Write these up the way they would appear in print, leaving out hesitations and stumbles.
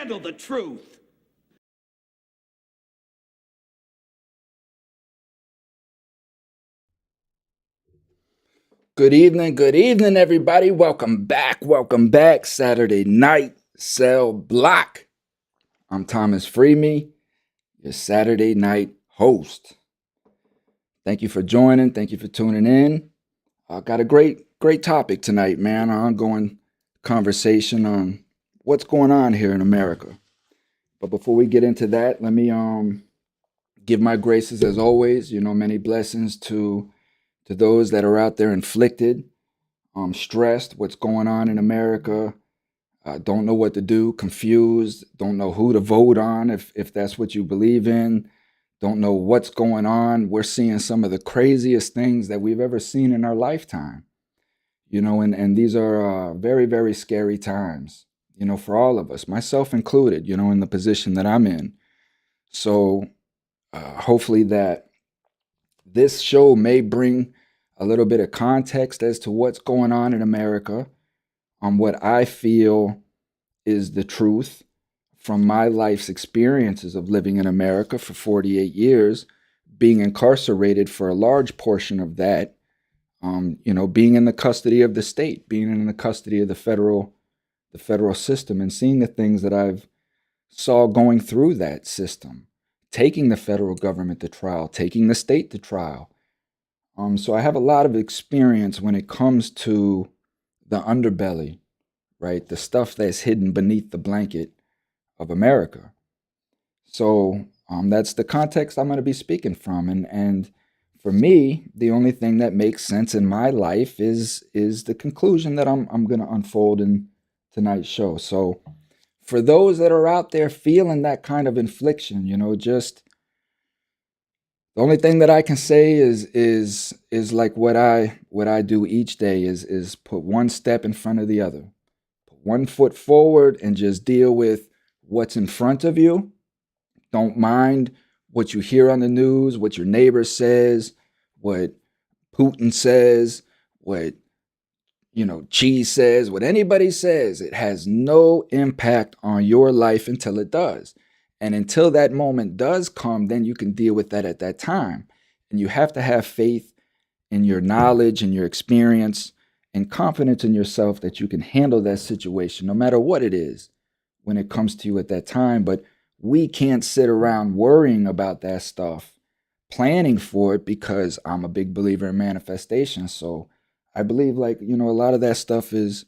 handle the truth. Good evening, everybody. Welcome back. Saturday Night Cell Block. I'm Thomas Freeme, your Saturday night host. Thank you for joining. Thank you for tuning in. I got a great topic tonight, man. An ongoing conversation on what's going on here in America. But before we get into that, let me give my graces as always. Many blessings to those that are out there inflicted, stressed, what's going on in America, don't know what to do, confused, don't know who to vote on if that's what you believe in, don't know what's going on. We're seeing some of the craziest things that we've ever seen in our lifetime, and these are very, very scary times, for all of us, myself included, in the position that I'm in. So hopefully that this show may bring a little bit of context as to what's going on in America, on what I feel is the truth from my life's experiences of living in America for 48 years, being incarcerated for a large portion of that, being in the custody of the state, being in the custody of the federal system, and seeing the things that I've saw going through that system, taking the federal government to trial, taking the state to trial. So I have a lot of experience when it comes to the underbelly, right? The stuff that's hidden beneath the blanket of America. So that's the context I'm going to be speaking from. And for me, the only thing that makes sense in my life is the conclusion that I'm going to unfold in tonight's show. So for those that are out there feeling that kind of infliction, just the only thing that I can say is like what I do each day is put one step in front of the other. Put one foot forward and just deal with what's in front of you. Don't mind what you hear on the news, what your neighbor says, what Putin says, what Cheese says, what anybody says. It has no impact on your life until it does. And until that moment does come, then you can deal with that at that time. And you have to have faith in your knowledge and your experience and confidence in yourself that you can handle that situation, no matter what it is, when it comes to you at that time. But we can't sit around worrying about that stuff, planning for it, because I'm a big believer in manifestation. So I believe, a lot of that stuff is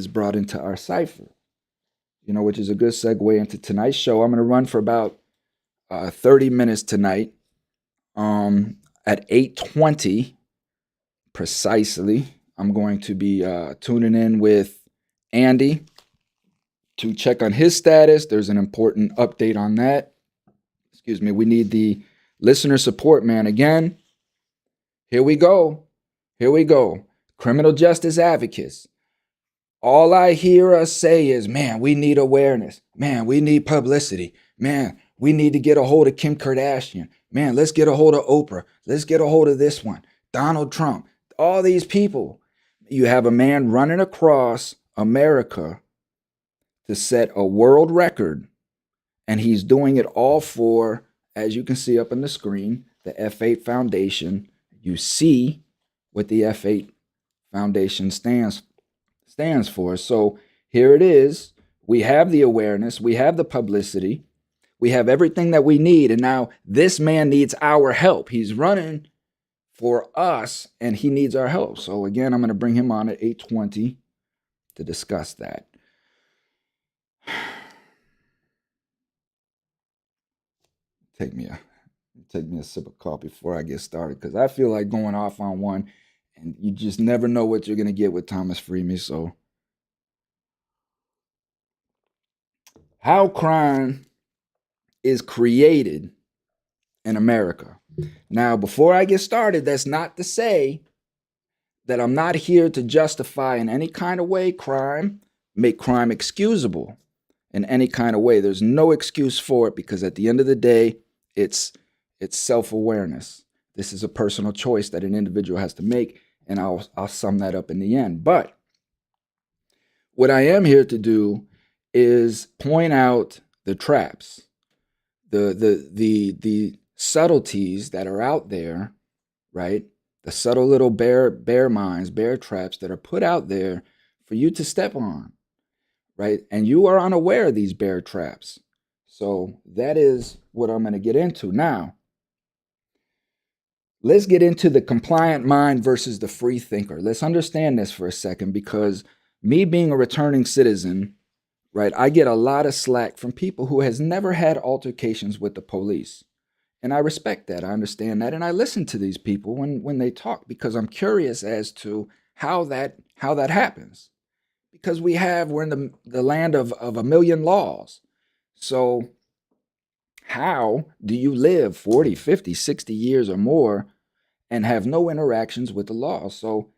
brought into our cipher, which is a good segue into tonight's show. I'm going to run for about 30 minutes tonight. At 8:20 precisely, I'm going to be tuning in with Andy to check on his status. There's an important update on that. Excuse me. We need the listener support, man. Again, here we go. Criminal justice advocates. All I hear us say is, man, we need awareness. Man, we need publicity. Man, we need to get a hold of Kim Kardashian. Man, let's get a hold of Oprah. Let's get a hold of this one. Donald Trump. All these people. You have a man running across America to set a world record, and he's doing it all for, as you can see up on the screen, the F8 Foundation. You see what the F8 Foundation stands for. So here it is. We have the awareness, we have the publicity, we have everything that we need, and now this man needs our help. He's running for us, and he needs our help. So again, I'm going to bring him on at 8:20 to discuss that. Take me a sip of coffee before I get started, because I feel like going off on one, and you just never know what you're going to get with Thomas Freeme. So how crime is created in America. Now, before I get started, that's not to say that I'm not here to justify in any kind of way crime, make crime excusable in any kind of way. There's no excuse for it, because at the end of the day, it's self-awareness. This is a personal choice that an individual has to make, and I'll sum that up in the end. But what I am here to do is point out the traps, the subtleties that are out there, right? The subtle little bear minds, bear traps that are put out there for you to step on, right? And you are unaware of these bear traps. So that is what I'm going to get into now. Let's get into the compliant mind versus the free thinker. Let's understand this for a second, because me being a returning citizen, right, I get a lot of slack from people who has never had altercations with the police. And I respect that. I understand that. And I listen to these people when they talk, because I'm curious as to how that happens. Because we're in the land of a million laws. So how do you live 40, 50, 60 years or more and have no interactions with the law? So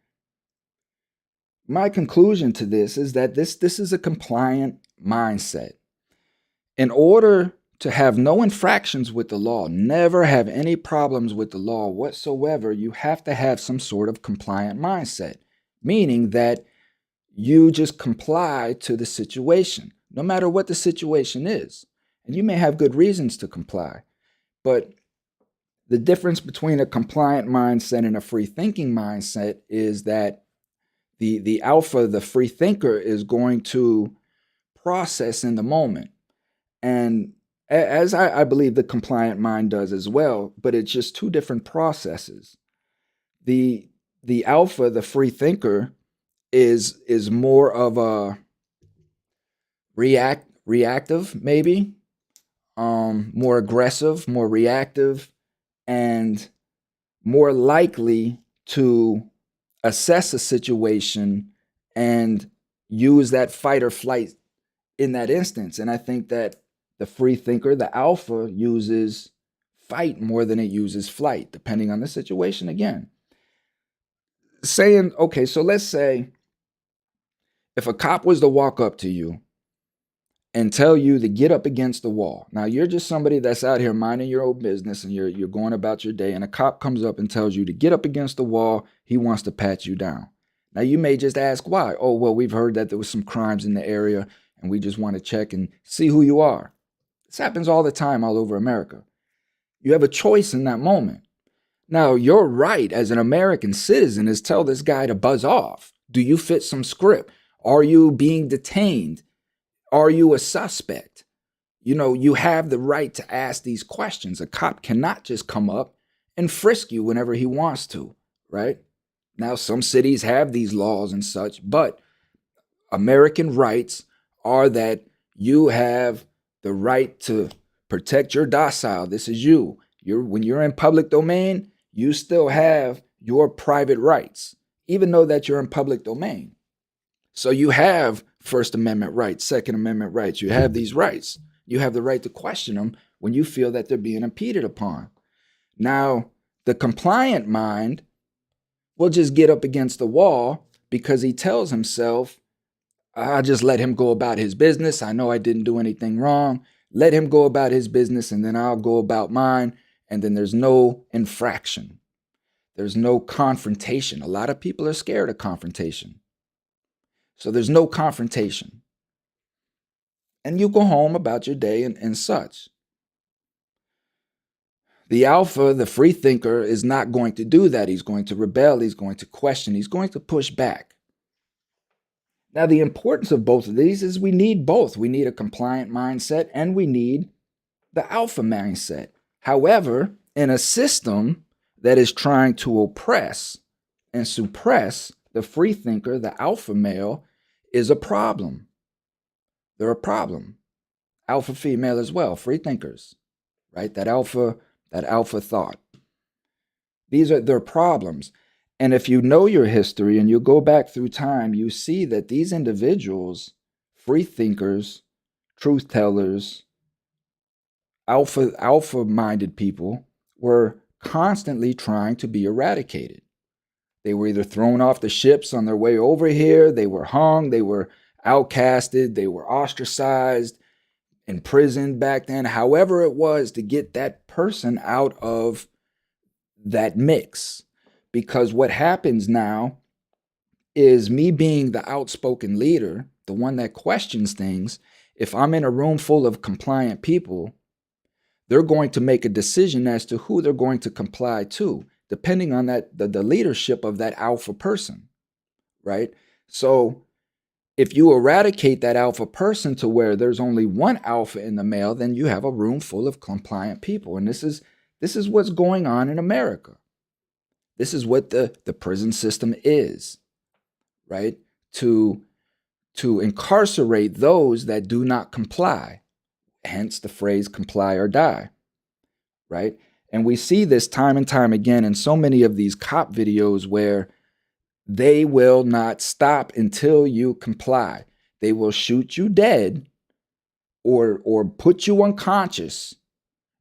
my conclusion to this is that this is a compliant mindset. In order to have no infractions with the law, never have any problems with the law whatsoever, you have to have some sort of compliant mindset, meaning that you just comply to the situation, no matter what the situation is. And you may have good reasons to comply, but the difference between a compliant mindset and a free thinking mindset is that the alpha, the free thinker, is going to process in the moment. And as I believe the compliant mind does as well, but it's just two different processes. The alpha, the free thinker, is more of a reactive, maybe, more aggressive, more reactive, and more likely to assess a situation and use that fight or flight in that instance. And I think that the free thinker, the alpha, uses fight more than it uses flight, depending on the situation again. Okay, so let's say if a cop was to walk up to you and tell you to get up against the wall. Now, you're just somebody that's out here minding your own business and you're going about your day, and a cop comes up and tells you to get up against the wall. He wants to pat you down. Now, you may just ask why. Oh, well, we've heard that there was some crimes in the area and we just want to check and see who you are. This happens all the time all over America. You have a choice in that moment. Now, your right as an American citizen is tell this guy to buzz off. Do you fit some script? Are you being detained? Are you a suspect? You have the right to ask these questions. A cop cannot just come up and frisk you whenever he wants to, right? Now, some cities have these laws and such, but American rights are that you have the right to protect your docile. This is you. When you're in public domain, you still have your private rights, even though that you're in public domain. So you have First Amendment rights, Second Amendment rights. You have these rights. You have the right to question them when you feel that they're being impeded upon. Now, the compliant mind will just get up against the wall because he tells himself, I'll just let him go about his business. I know I didn't do anything wrong. Let him go about his business and then I'll go about mine. And then there's no infraction. There's no confrontation. A lot of people are scared of confrontation. So there's no confrontation. And you go home about your day and such. The alpha, the free thinker, is not going to do that. He's going to rebel. He's going to question. He's going to push back. Now, the importance of both of these is we need both. We need a compliant mindset and we need the alpha mindset. However, in a system that is trying to oppress and suppress the free thinker, the alpha male, is a problem. They're a problem. Alpha female as well, free thinkers, right? That alpha thought. They're problems. And if you know your history and you go back through time, you see that these individuals, free thinkers, truth tellers, alpha-minded people, were constantly trying to be eradicated. They were either thrown off the ships on their way over here, they were hung, they were outcasted, they were ostracized, imprisoned back then, however it was to get that person out of that mix. Because what happens now is me being the outspoken leader, the one that questions things, If I'm in a room full of compliant people, they're going to make a decision as to who they're going to comply to, depending on the leadership of that alpha person, right? So if you eradicate that alpha person to where there's only one alpha in the male, then you have a room full of compliant people. And this is what's going on in America. This is what the prison system is, right? To incarcerate those that do not comply. Hence the phrase comply or die, right? And we see this time and time again in so many of these cop videos where they will not stop until you comply. They will shoot you dead or put you unconscious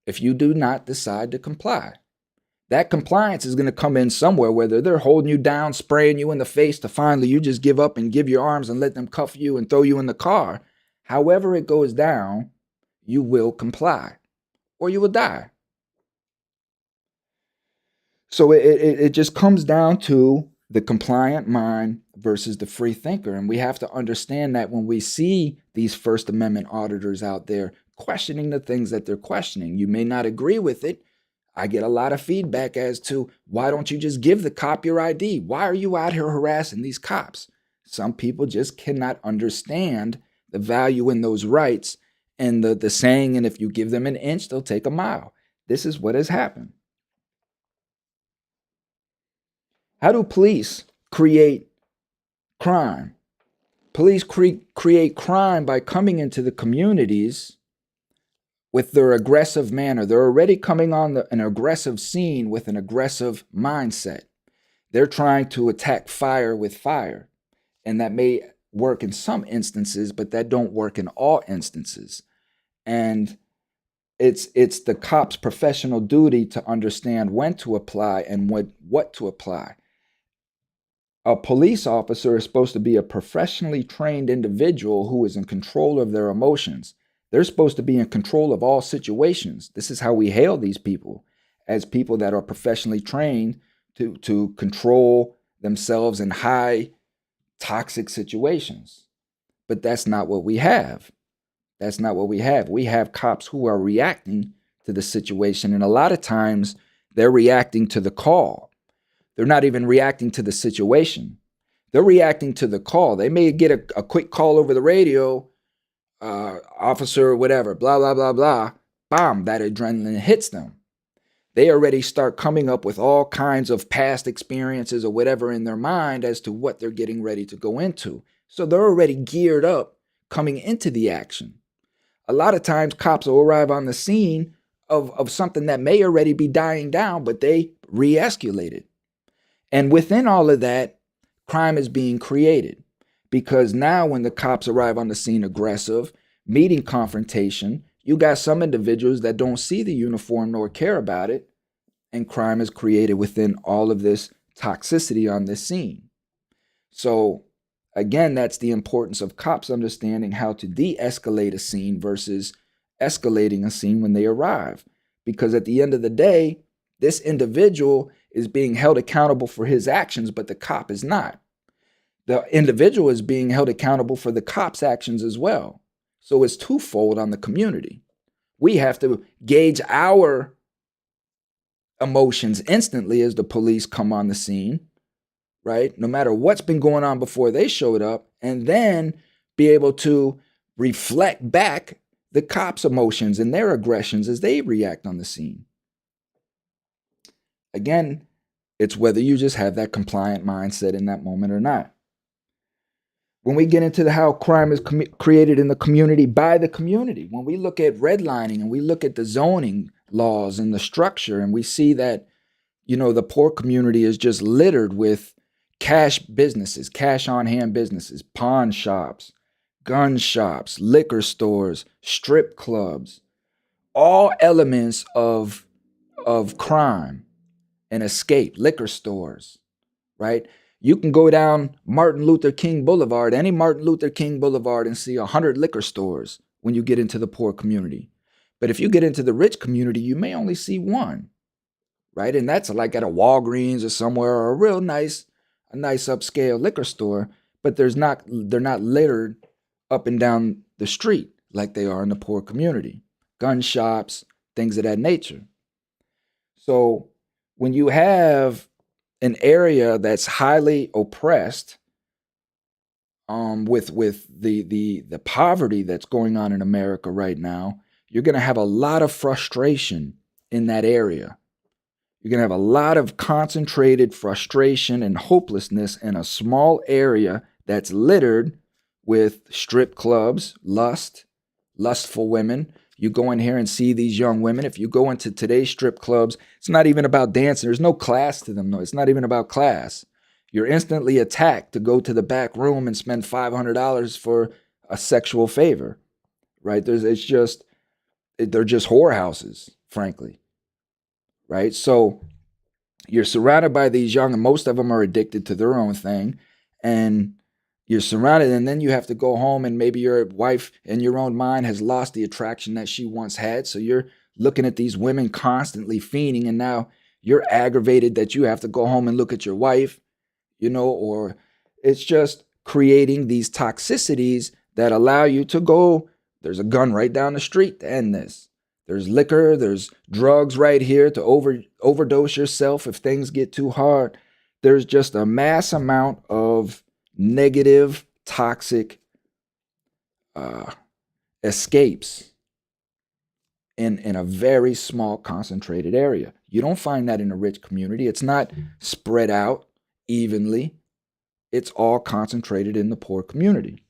if you do not decide to comply. That compliance is going to come in somewhere, whether they're holding you down, spraying you in the face to finally you just give up and give your arms and let them cuff you and throw you in the car. However it goes down, you will comply or you will die. So it just comes down to the compliant mind versus the free thinker. And we have to understand that when we see these First Amendment auditors out there questioning the things that they're questioning, you may not agree with it. I get a lot of feedback as to, why don't you just give the cop your ID? Why are you out here harassing these cops? Some people just cannot understand the value in those rights and the saying, and if you give them an inch, they'll take a mile. This is what has happened. How do police create crime? Police create crime by coming into the communities with their aggressive manner. They're already coming on an aggressive scene with an aggressive mindset. They're trying to attack fire with fire. And that may work in some instances, but that don't work in all instances. And it's the cop's professional duty to understand when to apply and what to apply. A police officer is supposed to be a professionally trained individual who is in control of their emotions. They're supposed to be in control of all situations. This is how we hail these people, as people that are professionally trained to control themselves in high toxic situations. But that's not what we have. That's not what we have. We have cops who are reacting to the situation, and a lot of times they're reacting to the call. They're not even reacting to the situation. They're reacting to the call. They may get a quick call over the radio, officer, whatever, blah, blah, blah, blah. Bam, that adrenaline hits them. They already start coming up with all kinds of past experiences or whatever in their mind as to what they're getting ready to go into. So they're already geared up coming into the action. A lot of times cops will arrive on the scene of something that may already be dying down, but they re-escalate it. And within all of that, crime is being created. Because now when the cops arrive on the scene aggressive, meeting confrontation, you got some individuals that don't see the uniform nor care about it, and crime is created within all of this toxicity on this scene. So again, that's the importance of cops understanding how to de-escalate a scene versus escalating a scene when they arrive. Because at the end of the day, this individual is being held accountable for his actions, but the cop is not. The individual is being held accountable for the cop's actions as well. So it's twofold on the community. We have to gauge our emotions instantly as the police come on the scene, right? No matter what's been going on before they showed up, and then be able to reflect back the cops' emotions and their aggressions as they react on the scene. Again, it's whether you just have that compliant mindset in that moment or not. When we get into how crime is created in the community by the community, when we look at redlining and we look at the zoning laws and the structure, and we see that, the poor community is just littered with cash businesses, cash on hand businesses, pawn shops, gun shops, liquor stores, strip clubs, all elements of crime and escape, liquor stores, right? You can go down Martin Luther King Boulevard, any Martin Luther King Boulevard, and see 100 liquor stores when you get into the poor community. But if you get into the rich community, you may only see one, right? And that's like at a Walgreens or somewhere, or a nice upscale liquor store, but they're not littered up and down the street like they are in the poor community. Gun shops, things of that nature. So when you have an area that's highly oppressed, with the poverty that's going on in America right now, you're going to have a lot of frustration in that area. You're going to have a lot of concentrated frustration and hopelessness in a small area that's littered with strip clubs, lustful women. You go in here and see these young women. If you go into today's strip clubs, it's not even about dancing. There's no class to them. No, it's not even about class. You're instantly attacked to go to the back room and spend $500 for a sexual favor, right? They're just whorehouses, frankly, right? So you're surrounded by these young, and most of them are addicted to their own thing, and you're surrounded, and then you have to go home, and maybe your wife in your own mind has lost the attraction that she once had, so you're looking at these women constantly fiending, and now you're aggravated that you have to go home and look at your wife, or it's just creating these toxicities that allow you to go, there's a gun right down the street to end this. There's liquor, there's drugs right here to overdose yourself if things get too hard. There's just a mass amount of negative, toxic escapes in a very small, concentrated area. You don't find that in a rich community. It's not spread out evenly. It's all concentrated in the poor community,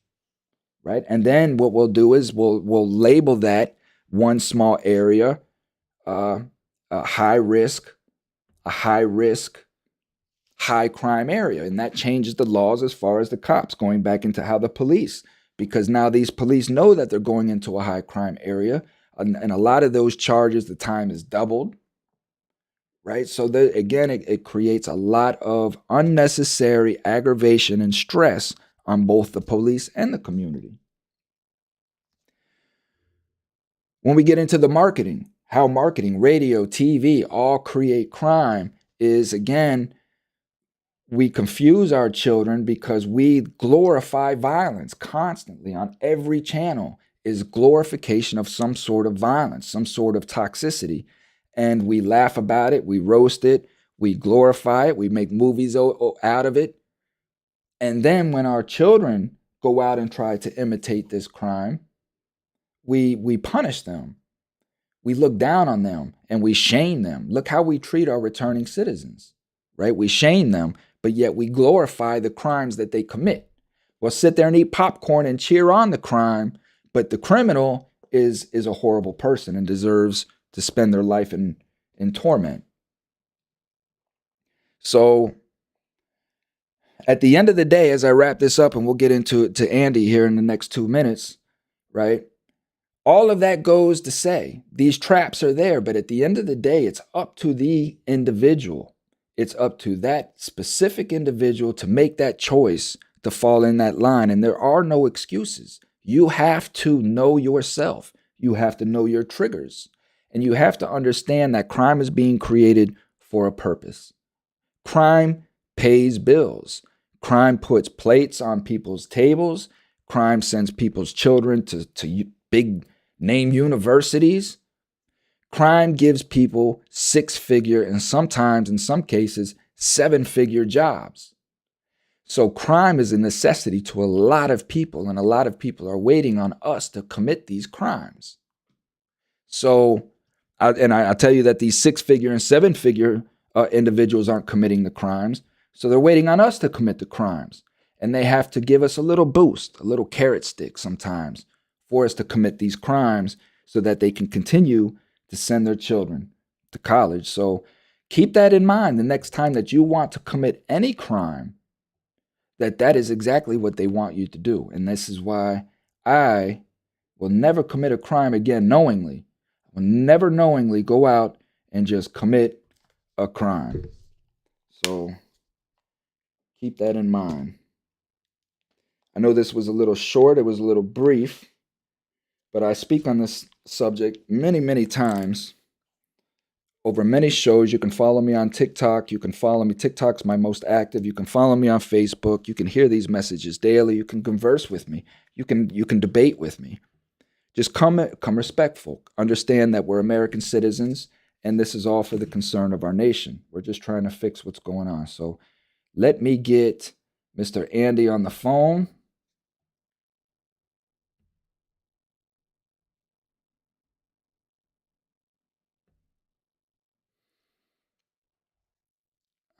right? And then what we'll do is we'll label that one small area a high risk, high crime area. And that changes the laws as far as the cops, going back into how the police, because now these police know that they're going into a high crime area. And a lot of those charges, the time is doubled, right? So again, it creates a lot of unnecessary aggravation and stress on both the police and the community. When we get into the marketing, how marketing, radio, TV all create crime is, again, we confuse our children because we glorify violence constantly on every channel is glorification of some sort of violence, some sort of toxicity. And we laugh about it, we roast it, we glorify it, we make movies out of it. And then when our children go out and try to imitate this crime, we punish them. We look down on them and we shame them. Look how we treat our returning citizens, right? We shame them, but yet we glorify the crimes that they commit. We'll sit there and eat popcorn and cheer on the crime, but the criminal is a horrible person and deserves to spend their life in torment. So at the end of the day, as I wrap this up, and we'll get into it to Andy here in the next 2 minutes, right? All of that goes to say these traps are there, but at the end of the day, it's up to the individual. It's up to that specific individual to make that choice to fall in that line. And there are no excuses. You have to know yourself. You have to know your triggers. And you have to understand that crime is being created for a purpose. Crime pays bills. Crime puts plates on people's tables. Crime sends people's children to big name universities. Crime gives people 6-figure and sometimes, in some cases, 7-figure jobs. So crime is a necessity to a lot of people, and a lot of people are waiting on us to commit these crimes. So, I tell you that these 6-figure and 7-figure individuals aren't committing the crimes, so they're waiting on us to commit the crimes. And they have to give us a little boost, a little carrot stick sometimes, for us to commit these crimes so that they can continue to send their children to college. So keep that in mind the next time that you want to commit any crime, that is exactly what they want you to do. And this is why I will never commit a crime again knowingly. I will never knowingly go out and just commit a crime. So keep that in mind. I know this was a little short, it was a little brief, but I speak on this subject many, many times over many shows. You can follow me on TikTok. You can follow me. TikTok's my most active. You can follow me on Facebook. You can hear these messages daily. You can converse with me. You can debate with me. just come respectful. Understand that we're American citizens, and this is all for the concern of our nation. We're just trying to fix what's going on. So let me get Mr. Andy on the phone.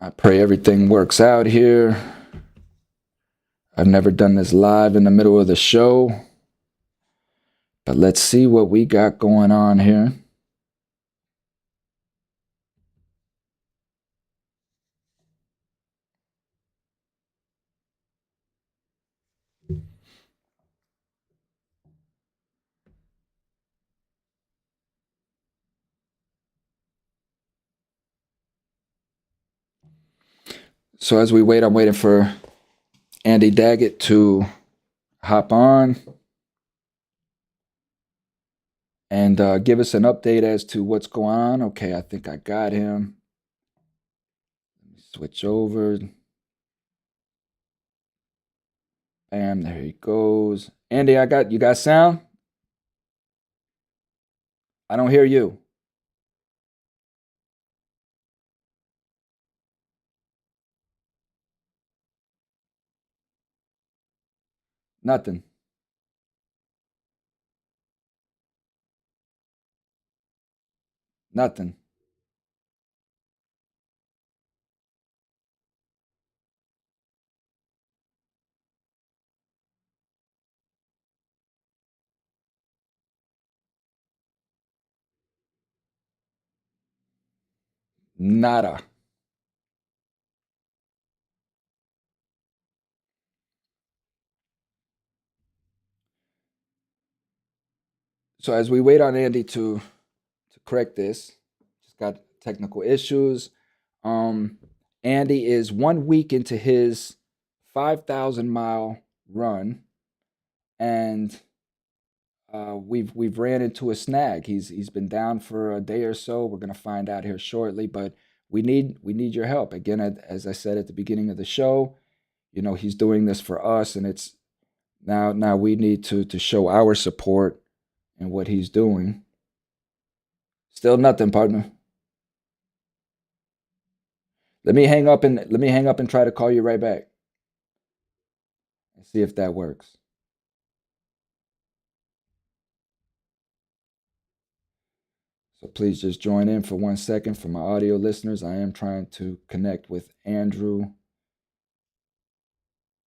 I pray everything works out here. I've never done this live in the middle of the show, but let's see what we got going on here. So as we wait, I'm waiting for Andy Daggett to hop on and give us an update as to what's going on. Okay, I think I got him. Let me switch over. Bam, there he goes. Andy, you got sound? I don't hear you. Nothing. Nothing. Nada. So as we wait on Andy to correct this, just got technical issues. Andy is 1 week into his 5,000-mile run, and we've ran into a snag. He's been down for a day or so. We're gonna find out here shortly, but we need your help. Again, as I said at the beginning of the show, he's doing this for us, and it's now we need to show our support in what he's doing. Still nothing, partner. Let me hang up and try to call you right back and see if that works. So please just join in for 1 second for my audio listeners. I am trying to connect with Andrew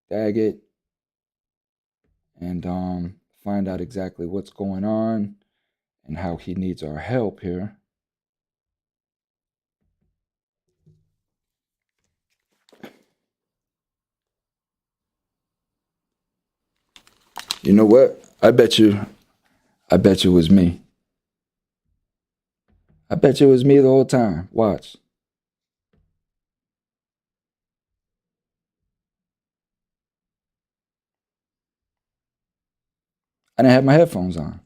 Daggett and find out exactly what's going on and how he needs our help here. You know what? I bet you it was me. I bet you it was me the whole time. Watch. I didn't have my headphones on.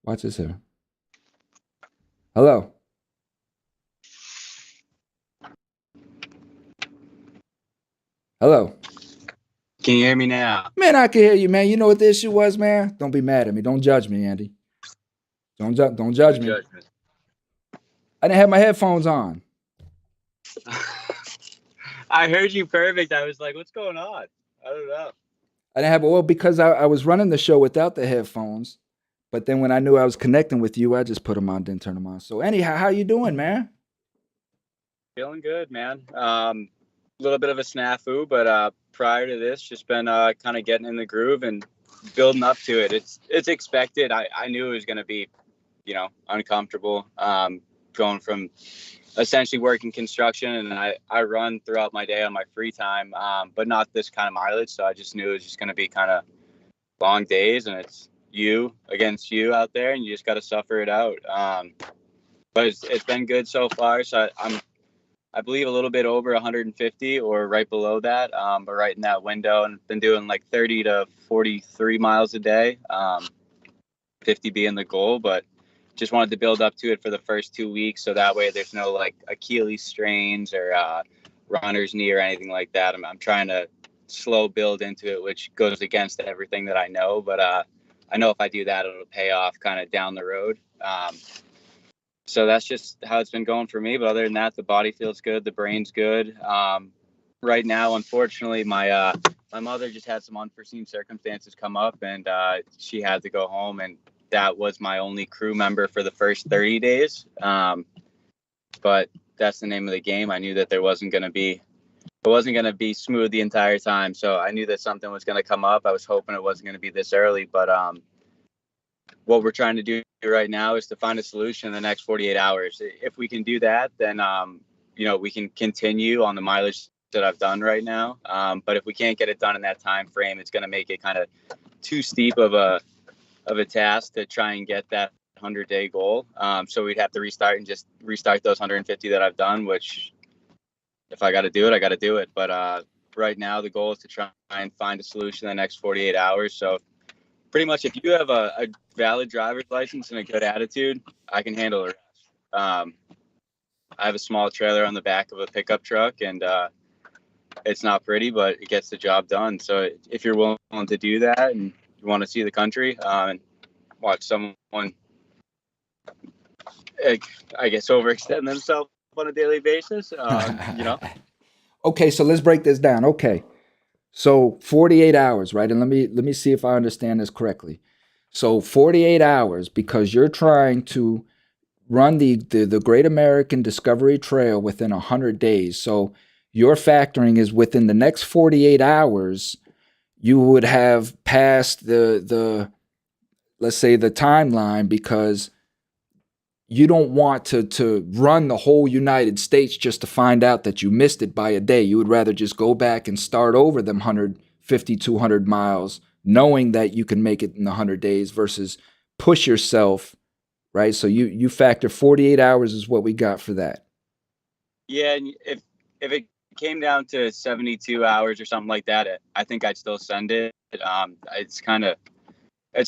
Watch this here. Hello. Hello. Can you hear me now? Man, I can hear you, man. You know what the issue was, man? Don't be mad at me. Don't judge me, Andy. Don't judge me. I didn't have my headphones on. I heard you perfect. I was like, what's going on? I don't know. I didn't have because I was running the show without the headphones. But then when I knew I was connecting with you, I just put them on, didn't turn them on. So anyhow, how you doing, man? Feeling good, man. A little bit of a snafu, but prior to this, just been kind of getting in the groove and building up to it. It's expected. I knew it was going to be, uncomfortable. Going from essentially working construction, and I run throughout my day on my free time, but not this kind of mileage. So I just knew it was just going to be kind of long days, and it's you against you out there, and you just got to suffer it out. But it's been good so far. So I believe a little bit over 150 or right below that, but right in that window, and been doing like 30 to 43 miles a day, 50 being the goal, but just wanted to build up to it for the first 2 weeks. So that way there's no like Achilles strains or runner's knee or anything like that. I'm trying to slow build into it, which goes against everything that I know, but I know if I do that, it'll pay off kind of down the road. So that's just how it's been going for me. But other than that, the body feels good, the brain's good. Right now, unfortunately, my mother just had some unforeseen circumstances come up, and she had to go home, and that was my only crew member for the first 30 days. But that's the name of the game. I knew that it wasn't going to be smooth the entire time. So I knew that something was going to come up. I was hoping it wasn't going to be this early, but what we're trying to do right now is to find a solution in the next 48 hours. If we can do that, then we can continue on the mileage that I've done right now. But if we can't get it done in that time frame, it's going to make it kind of too steep of a task to try and get that 100-day goal. So we'd have to restart those 150 that I've done, which if I got to do it, I got to do it. But right now the goal is to try and find a solution in the next 48 hours. So pretty much if you have a valid driver's license and a good attitude, I can handle the rest. I have a small trailer on the back of a pickup truck, and it's not pretty, but it gets the job done. So if you're willing to do that and you want to see the country and watch someone, I guess, overextend themselves on a daily basis, Okay, so let's break this down. Okay. So 48 hours, right? And let me see if I understand this correctly. So 48 hours, because you're trying to run the Great American Discovery Trail within 100 days. So your factoring is within the next 48 hours, you would have passed the let's say the timeline, because you don't want to run the whole United States just to find out that you missed it by a day. You would rather just go back and start over them 150, 200 miles, knowing that you can make it in the 100 days versus push yourself, right? So you factor 48 hours is what we got for that. Yeah, and if it came down to 72 hours or something like that, I think I'd still send it. It's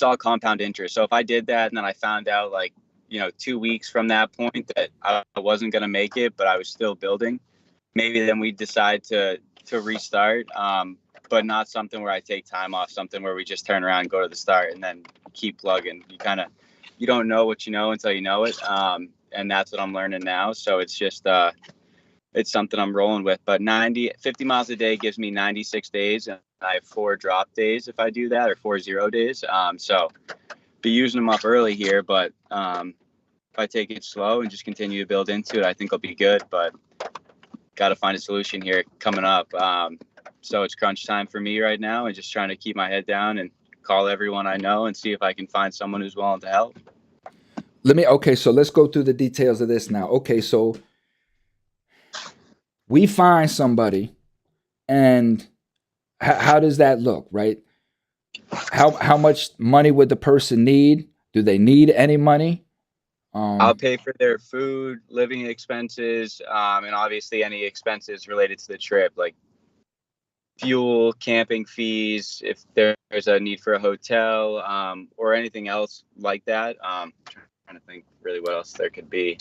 all compound interest. So if I did that and then I found out 2 weeks from that point that I wasn't going to make it, but I was still building, maybe then we decide to restart. But not something where I take time off, something where we just turn around and go to the start and then keep plugging. You don't know what you know until you know it. And that's what I'm learning now. So it's just, it's something I'm rolling with. But 50 miles a day gives me 96 days, and I have 4 drop days if I do that, or 4 0 days. So be using them up early here, but if I take it slow and just continue to build into it, I think I'll be good. But got to find a solution here coming up. So it's crunch time for me right now, and just trying to keep my head down and call everyone I know and see if I can find someone who's willing to help. So let's go through the details of this now. Okay, so we find somebody, and how does that look, right? How much money would the person need? Do they need any money? I'll pay for their food, living expenses, and obviously any expenses related to the trip, like fuel, camping fees, if there's a need for a hotel, or anything else like that. I'm trying to think really what else there could be.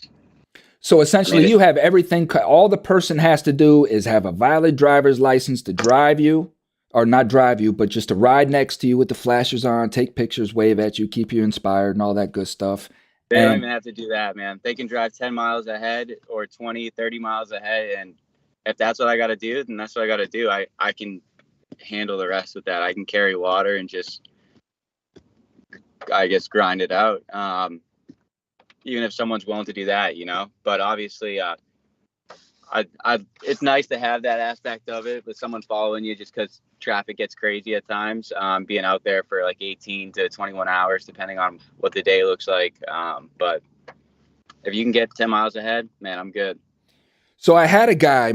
So essentially, you have everything. All the person has to do is have a valid driver's license to drive you, or not drive you, but just to ride next to you with the flashers on, take pictures, wave at you, keep you inspired, and all that good stuff. They don't even have to do that, man. They can drive 10 miles ahead or 20, 30 miles ahead. And if that's what I got to do, then that's what I got to do. I can handle the rest with that. I can carry water and just, I guess, grind it out. Even if someone's willing to do that, but obviously, it's nice to have that aspect of it with someone following you, just because traffic gets crazy at times, being out there for like 18 to 21 hours, depending on what the day looks like. But if you can get 10 miles ahead, man, I'm good. So I had a guy,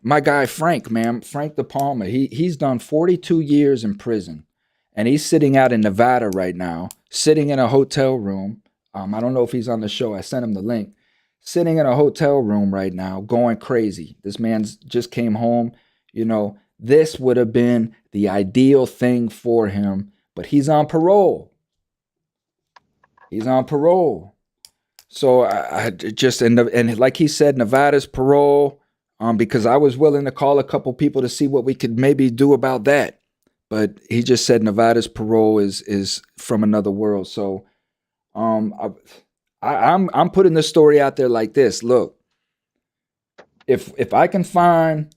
my guy, Frank, man, Frank De Palma. He's done 42 years in prison, and he's sitting out in Nevada right now, sitting in a hotel room. I don't know if he's on the show. I sent him the link. Sitting in a hotel room right now, going crazy. This man's just came home. This would have been the ideal thing for him, but he's on parole. So I just, and like he said, Nevada's parole, because I was willing to call a couple people to see what we could maybe do about that. but he just said Nevada's parole is from another world. So um, I'm putting this story out there like this. Look, if I can find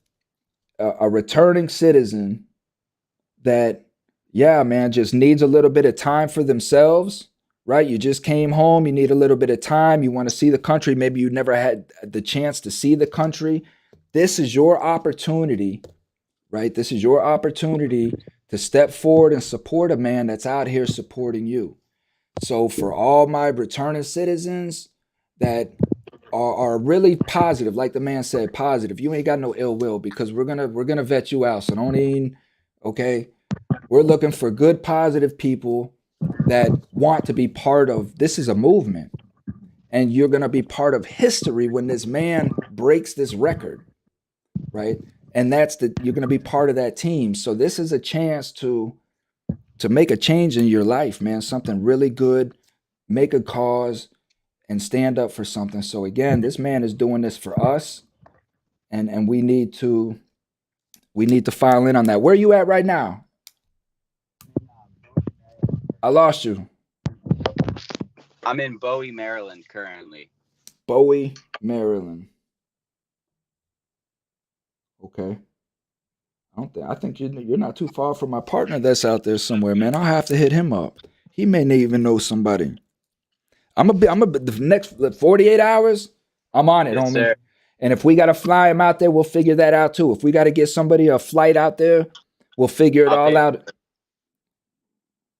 a returning citizen that, yeah, man, just needs a little bit of time for themselves, right? You just came home, you need a little bit of time, you want to see the country, maybe you never had the chance to see the country. This is your opportunity, right? This is your opportunity to step forward and support a man that's out here supporting you. So for all my returning citizens that are really positive, like the man said, positive. You ain't got no ill will because we're gonna vet you out. So don't even, okay. We're looking for good, positive people that want to be part of this is a movement. And you're gonna be part of history when this man breaks this record, right? And that's the you're gonna be part of that team. So this is a chance to make a change in your life, man. Something really good, make a cause, and stand up for something. So again, this man is doing this for us, and we need to file in on that. Where are you at right now? I lost you. I'm in Bowie, Maryland currently. Bowie, Maryland. Okay. I think you're not too far from my partner that's out there somewhere, man. I'll have to hit him up. He may not even know somebody. The next 48 hours, I'm on it, Yes, homie. sir. And if we got to fly him out there, we'll figure that out too. If we got to get somebody a flight out there, we'll figure it I'll all pay. out.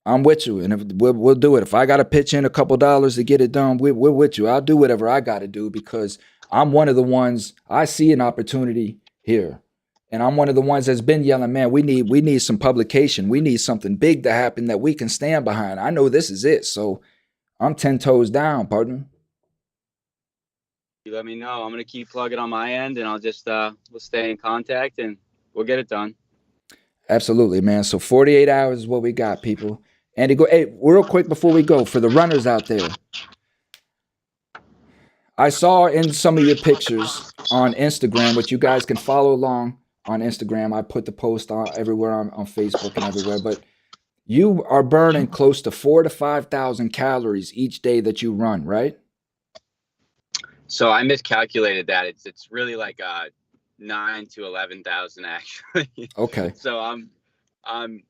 I'm with you, and if we'll do it. If I got to pitch in a couple dollars to get it done, we're with you. I'll do whatever I got to do because I'm one of the ones I see an opportunity here, and I'm one of the ones that's been yelling, man, we need some publication. We need something big to happen that we can stand behind. I know this is it, so I'm 10 toes down, partner. You let me know. I'm gonna keep plugging on my end, and I'll just we'll stay in contact, and we'll get it done. Absolutely, man. So 48 hours is what we got, people. Andy, go. Hey, real quick before we go, for the runners out there, I saw in some of your pictures on Instagram, which you guys can follow along on Instagram. I put the post on everywhere on Facebook and everywhere, but you are burning close to 4 to 5,000 calories each day that you run, right? So I miscalculated that. It's really like 9 to 11,000 actually. Okay. So I'm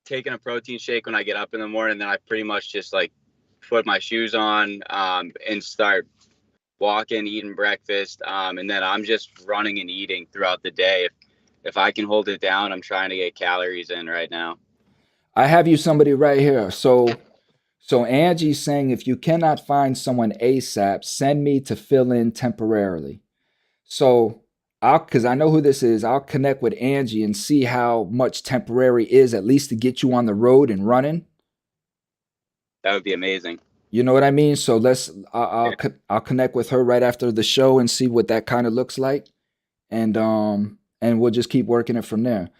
taking a protein shake when I get up in the morning, then I pretty much just like put my shoes on and start walking, eating breakfast, and then I'm just running and eating throughout the day. If I can hold it down, I'm trying to get calories in right now. I have you somebody right here. So Angie's saying if you cannot find someone ASAP, send me to fill in temporarily. So I'll because I know who this is, I'll connect with Angie and see how much temporary is, at least to get you on the road and running. That would be amazing. You know what I mean? So Yeah. I'll connect with her right after the show and see what that kind of looks like, and we'll just keep working it from there.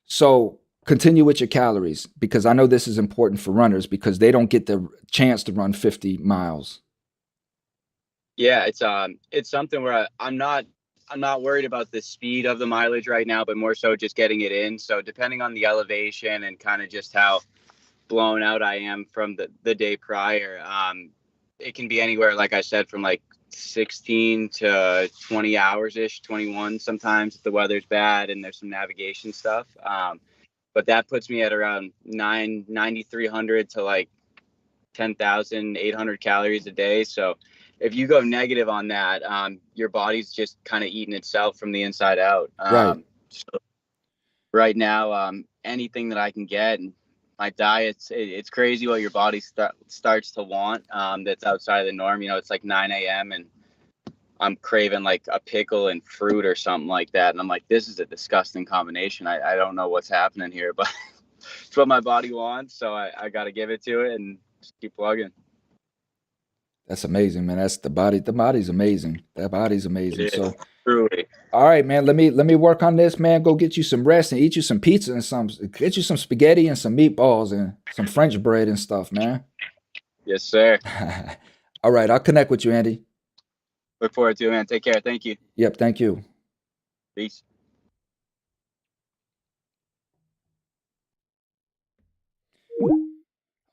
So continue with your calories because I know this is important for runners because they don't get the chance to run 50 miles. Yeah, it's something where I'm not worried about the speed of the mileage right now, but more so just getting it in. So depending on the elevation and kind of just how blown out I am from the day prior, it can be anywhere, like I said, from like 16 to 20 hours ish, 21 sometimes if the weather's bad and there's some navigation stuff. But that puts me at around 9,300 to like 10,800 calories a day. So if you go negative on that, your body's just kind of eating itself from the inside out. Right. So right now, anything that I can get, and my diet's it's crazy what your body starts to want. That's outside of the norm. You know, it's like 9 a.m. and I'm craving like a pickle and fruit or something like that, and I'm like, this is a disgusting combination. I don't know what's happening here, but it's what my body wants, so I got to give it to it and just keep plugging. That's amazing, man. That's the body. The body's amazing. That body's amazing. It is So, truly. all right, man. Let me work on this, man. Go get you some rest and eat you some pizza and some get you some spaghetti and some meatballs and some French bread and stuff, man. Yes, sir. All right, I'll connect with you, Andy. Look forward to it, man. Take care. Thank you. Yep, thank you. Peace.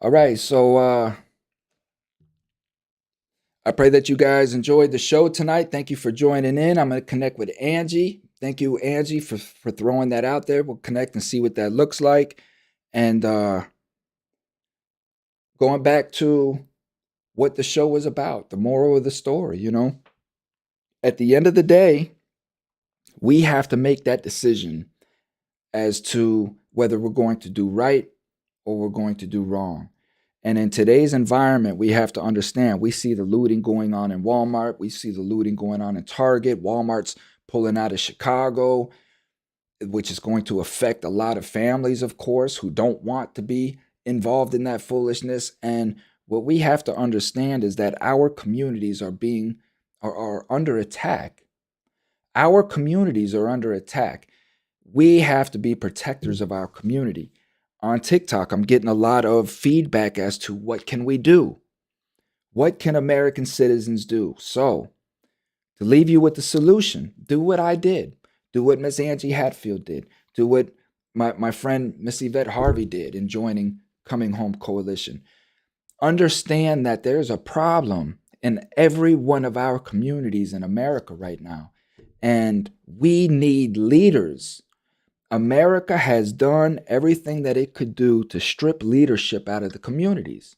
All right, so I pray that you guys enjoyed the show tonight. Thank you for joining in. I'm going to connect with Angie. Thank you, Angie, for throwing that out there. We'll connect and see what that looks like. And going back to what the show was about, the moral of the story, at the end of the day, we have to make that decision as to whether we're going to do right or we're going to do wrong. And in today's environment, we have to understand, we see the looting going on in Walmart. We see the looting going on in Target. Walmart's pulling out of Chicago, which is going to affect a lot of families, of course, who don't want to be involved in that foolishness. And what we have to understand is that our communities are under attack. Our communities are under attack. We have to be protectors of our community. On TikTok, I'm getting a lot of feedback as to what can we do? What can American citizens do? So, to leave you with the solution, do what I did. Do what Miss Angie Hatfield did. Do what my friend Miss Yvette Harvey did in joining Coming Home Coalition. Understand that there's a problem in every one of our communities in America right now. And we need leaders. America has done everything that it could do to strip leadership out of the communities.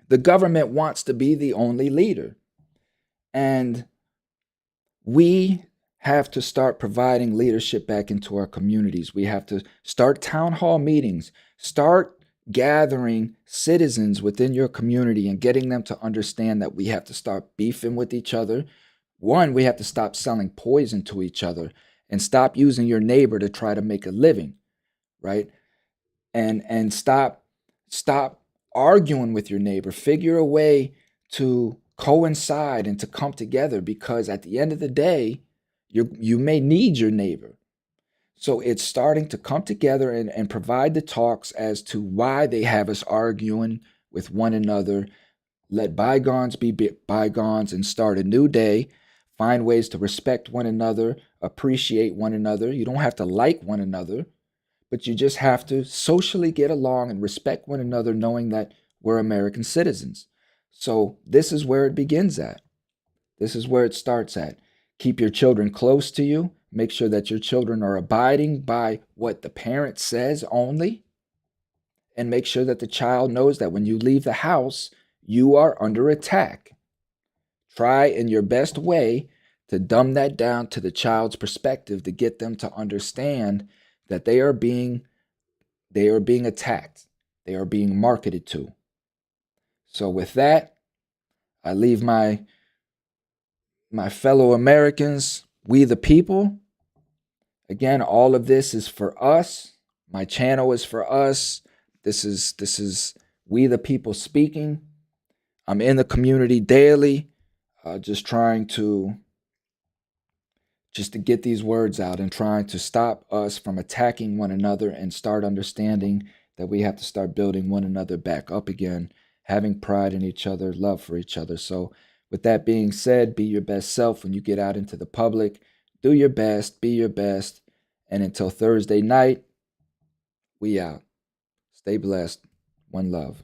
The government wants to be the only leader. And we have to start providing leadership back into our communities. We have to start town hall meetings, start gathering citizens within your community and getting them to understand that we have to start beefing with each other. One, we have to stop selling poison to each other and stop using your neighbor to try to make a living, right? And stop arguing with your neighbor. Figure a way to coincide and to come together, because at the end of the day, you may need your neighbor. So it's starting to come together and provide the talks as to why they have us arguing with one another. Let bygones be bygones and start a new day. Find ways to respect one another, appreciate one another. You don't have to like one another, but you just have to socially get along and respect one another, knowing that we're American citizens. So this is where it begins at. This is where it starts at. Keep your children close to you. Make sure that your children are abiding by what the parent says only. And make sure that the child knows that when you leave the house, you are under attack. Try in your best way to dumb that down to the child's perspective, to get them to understand that they are being attacked. They are being marketed to. So with that, I leave my fellow Americans, we the people. Again, all of this is for us. My channel is for us. This is we the people speaking. I'm in the community daily, just trying to get these words out and trying to stop us from attacking one another and start understanding that we have to start building one another back up again, having pride in each other, love for each other. So with that being said, be your best self when you get out into the public. Do your best, be your best. And until Thursday night, we out. Stay blessed. One love.